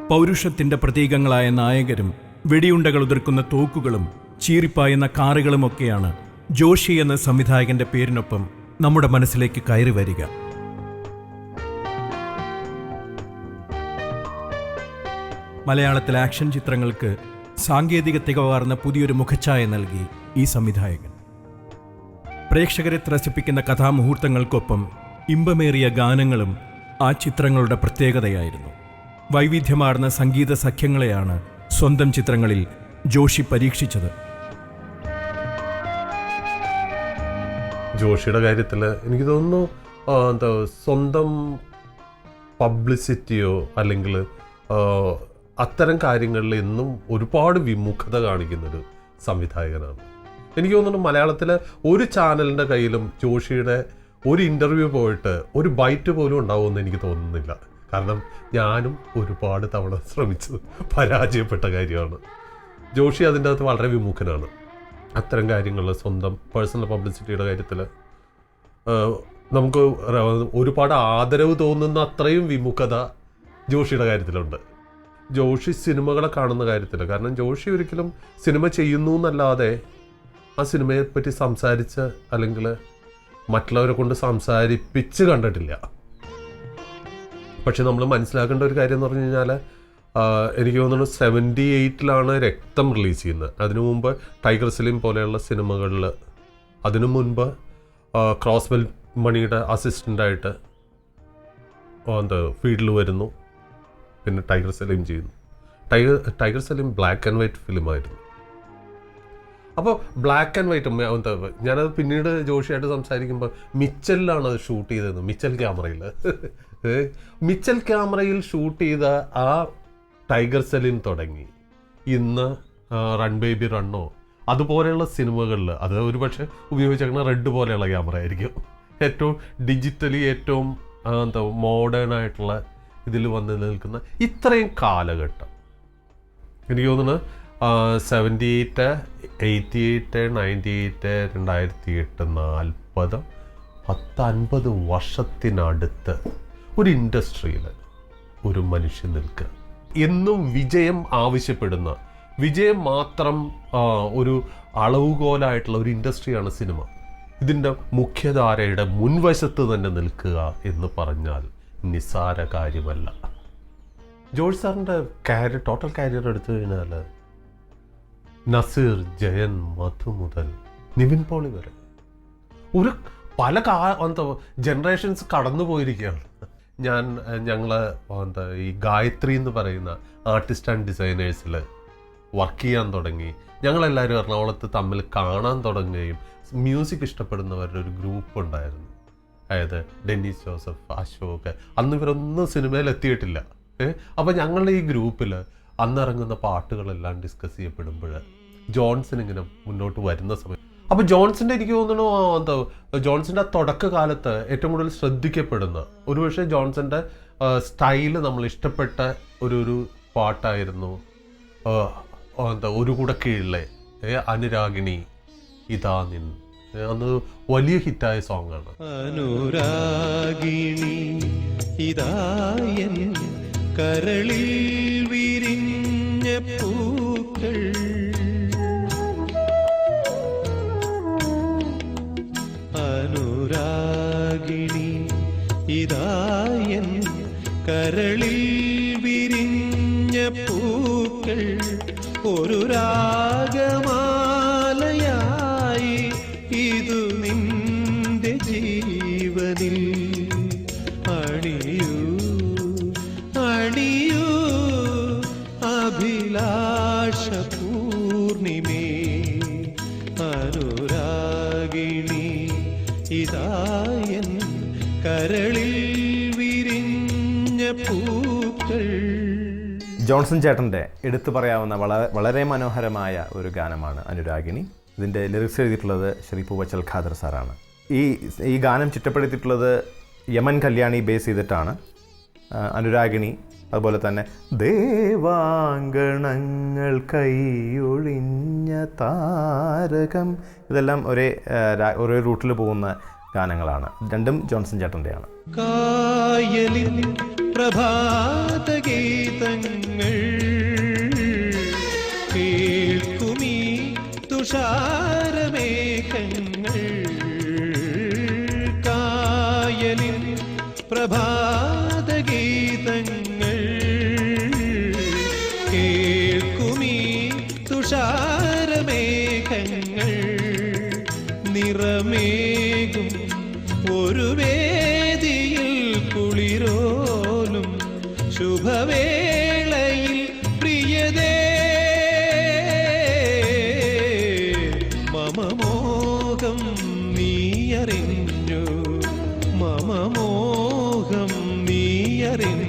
പൗരുഷത്തിൻ്റെ പ്രതീകങ്ങളായ നായകരും വെടിയുണ്ടകൾ ഉതിർക്കുന്ന തോക്കുകളും ചീറിപ്പായുന്ന കാറുകളുമൊക്കെയാണ് ജോഷി എന്ന സംവിധായകന്റെ പേരിനൊപ്പം നമ്മുടെ മനസ്സിലേക്ക് കയറി വരിക. മലയാളത്തിലെ ആക്ഷൻ ചിത്രങ്ങൾക്ക് സാങ്കേതിക തികവാർന്ന പുതിയൊരു മുഖച്ഛായ നൽകി ഈ സംവിധായകൻ. പ്രേക്ഷകരെ ത്രസിപ്പിക്കുന്ന കഥാമുഹൂർത്തങ്ങൾക്കൊപ്പം ഇമ്പമേറിയ ഗാനങ്ങളും ആ ചിത്രങ്ങളുടെ പ്രത്യേകതയായിരുന്നു. വൈവിധ്യമാർന്ന സംഗീത സഖ്യങ്ങളെയാണ് സ്വന്തം ചിത്രങ്ങളിൽ ജോഷി പരീക്ഷിച്ചത്. ജോഷിയുടെ കാര്യത്തിൽ എനിക്ക് തോന്നുന്നു സ്വന്തം പബ്ലിസിറ്റിയോ അല്ലെങ്കിൽ അത്തരം കാര്യങ്ങളിൽ എന്നും ഒരുപാട് വിമുഖത കാണിക്കുന്നൊരു സംവിധായകനാണ്. എനിക്ക് തോന്നുന്നു മലയാളത്തിലെ ഒരു ചാനലിൻ്റെ കയ്യിലും ജോഷിയുടെ ഒരു ഇൻ്റർവ്യൂ പോയിട്ട് ഒരു ബൈറ്റ് പോലും ഉണ്ടാവുമെന്ന് എനിക്ക് തോന്നുന്നില്ല. കാരണം ഞാനും ഒരുപാട് തവണ ശ്രമിച്ചത് പരാജയപ്പെട്ട കാര്യമാണ്. ജോഷി അതിൻ്റെ അകത്ത് വളരെ വിമുഖനാണ്. അത്തരം കാര്യങ്ങളിൽ സ്വന്തം പേഴ്സണൽ പബ്ലിസിറ്റിയുടെ കാര്യത്തിൽ നമുക്ക് ഒരുപാട് ആദരവ് തോന്നുന്ന അത്രയും വിമുഖത ജോഷിയുടെ കാര്യത്തിലുണ്ട്. ജോഷി സിനിമകളെ കാണുന്ന കാര്യത്തിൽ, കാരണം ജോഷി ഒരിക്കലും സിനിമ ചെയ്യുന്നു എന്നല്ലാതെ ആ സിനിമയെപ്പറ്റി സംസാരിച്ച് അല്ലെങ്കിൽ മറ്റുള്ളവരെ കൊണ്ട് സംസാരിപ്പിച്ച് കണ്ടിട്ടില്ല. പക്ഷെ നമ്മൾ മനസ്സിലാക്കേണ്ട ഒരു കാര്യം എന്ന് പറഞ്ഞു കഴിഞ്ഞാൽ, എനിക്ക് തോന്നുന്നു 78 രക്തം റിലീസ് ചെയ്യുന്നത്. അതിനു മുമ്പ് ടൈഗർ സലീം പോലെയുള്ള സിനിമകളിൽ, അതിനു മുൻപ് ക്രോസ്ബെൽ മണിയുടെ അസിസ്റ്റൻ്റായിട്ട് ഫീൽഡിൽ വരുന്നു. പിന്നെ ടൈഗർ സലീം ചെയ്യുന്നു. Tiger Salim black and white ഫിലിമായിരുന്നു. അപ്പോൾ ബ്ലാക്ക് ആൻഡ് വൈറ്റ് ഞാനത് പിന്നീട് ജോഷിയായിട്ട് സംസാരിക്കുമ്പോൾ മിച്ചലിലാണ് അത് ഷൂട്ട് ചെയ്തത്. മിച്ചൽ ക്യാമറയിൽ ഷൂട്ട് ചെയ്ത ആ ടൈഗർ സലീം തുടങ്ങി ഇന്ന് റൺ ബേബി റണ്ണോ അതുപോലെയുള്ള സിനിമകളിൽ അത് ഒരുപക്ഷെ ഉപയോഗിച്ചേക്കുന്ന റെഡ് പോലെയുള്ള ക്യാമറ ആയിരിക്കും. ഏറ്റവും ഡിജിറ്റലി ഏറ്റവും മോഡേൺ ആയിട്ടുള്ള ഇതിൽ വന്ന് നിൽക്കുന്ന ഇത്രയും കാലഘട്ടം എനിക്ക് തോന്നുന്നു 78, 88, 98, 2008, 40, 50 വർഷത്തിനടുത്ത് ഒരു ഇൻഡസ്ട്രിയിൽ ഒരു മനുഷ്യൻ നിൽക്കുക. എന്നും വിജയം ആവശ്യപ്പെടുന്ന, വിജയം മാത്രം ഒരു അളവുകോലായിട്ടുള്ള ഒരു ഇൻഡസ്ട്രിയാണ് സിനിമ. ഇതിൻ്റെ മുഖ്യധാരയുടെ മുൻവശത്ത് തന്നെ നിൽക്കുക എന്ന് പറഞ്ഞാൽ നിസ്സാര കാര്യമല്ല. ജോഷി സാറിൻ്റെ ടോട്ടൽ കാരിയർ എടുത്തു കഴിഞ്ഞാൽ നസീർ, ജയൻ, മധു മുതൽ നിവിൻ പോളി വരെ ഒരു പല ജനറേഷൻസ് കടന്നു പോയിരിക്കുകയാണ്. ഞങ്ങൾ ഈ ഗായത്രി എന്ന് പറയുന്ന ആർട്ടിസ്റ്റ് ആൻഡ് ഡിസൈനേഴ്സിൽ വർക്ക് ചെയ്യാൻ തുടങ്ങി. ഞങ്ങളെല്ലാവരും എറണാകുളത്ത് തമ്മിൽ കാണാൻ തുടങ്ങുകയും മ്യൂസിക് ഇഷ്ടപ്പെടുന്നവരുടെ ഒരു ഗ്രൂപ്പ് ഉണ്ടായിരുന്നു. അതായത് ഡെന്നിസ് ജോസഫ്, അശോക്, അന്ന് ഇവരൊന്നും സിനിമയിൽ എത്തിയിട്ടില്ല. അപ്പോൾ ഞങ്ങളുടെ ഈ ഗ്രൂപ്പിൽ അന്നിറങ്ങുന്ന പാട്ടുകളെല്ലാം ഡിസ്കസ് ചെയ്യപ്പെടുമ്പോൾ ജോൺസൺ ഇങ്ങനെ മുന്നോട്ട് വരുന്ന സമയം, അപ്പോൾ ജോൺസൻ്റെ എനിക്ക് തോന്നുന്നു ജോൺസൻ്റെ ആ തുടക്കകാലത്ത് ഏറ്റവും കൂടുതൽ ശ്രദ്ധിക്കപ്പെടുന്ന ഒരുപക്ഷെ ജോൺസൻ്റെ സ്റ്റൈല് നമ്മൾ ഇഷ്ടപ്പെട്ട ഒരു പാട്ടായിരുന്നു ഒരു കൂടെ കീഴിലെ അനുരാഗിണി ഇതാ നിൻ. അന്ന് വലിയ ഹിറ്റായ സോങ്ങാണ്. അനുരാഗിണി ഇതായൻ കരളിൽ വിരിഞ്ഞ പൂക്കൾ, അനുരാഗിണി ഇതായൻ കരളിൽ വിരിഞ്ഞ പൂക്കൾ, ഒരു രാഗമാലയായി ഇതു നിന്റെ ജീവനിൽ അണിയൂ അണിയൂ അഭിലാഷ പൂർണിമേ, അനുരാഗിണി ഇതായൻ കരളിൽ വിരിഞ്ഞ പൂക്കൾ. ജോൺസൺ ചേട്ടൻ്റെ എടുത്തു പറയാവുന്ന വളരെ മനോഹരമായ ഒരു ഗാനമാണ് അനുരാഗിണി. ഇതിൻ്റെ ലിറിക്സ് എഴുതിയിട്ടുള്ളത് ശ്രീ പൂവച്ചൽ ഖാദർ സാറാണ്. ഈ ഗാനം ചിട്ടപ്പെടുത്തിയിട്ടുള്ളത് യമൻ കല്യാണി ബേസ് ചെയ്തിട്ടാണ്. അനുരാഗിണി, അതുപോലെ തന്നെ ദേവാങ്കണങ്ങൾ കൈയൊഴിഞ്ഞ താരകം, ഇതെല്ലാം ഒരേ റൂട്ടിൽ പോകുന്ന ഗാനങ്ങളാണ്. രണ്ടും ജോൺസൺ ചേട്ടൻ്റെയാണ്. കായലിൻ പ്രഭാതഗീതങ്ങൾ പ്രഭാതഗീതങ്ങൾ കേൾക്കുമീ തുഷാരമേഘങ്ങൾ നിറമേകും ഒരു വേദിയിൽ കുളിരോലും ശുഭവേളയിൽ പ്രിയതേ മമമോഹം നീയറിഞ്ഞു മമമോഹം നീയറിഞ്ഞു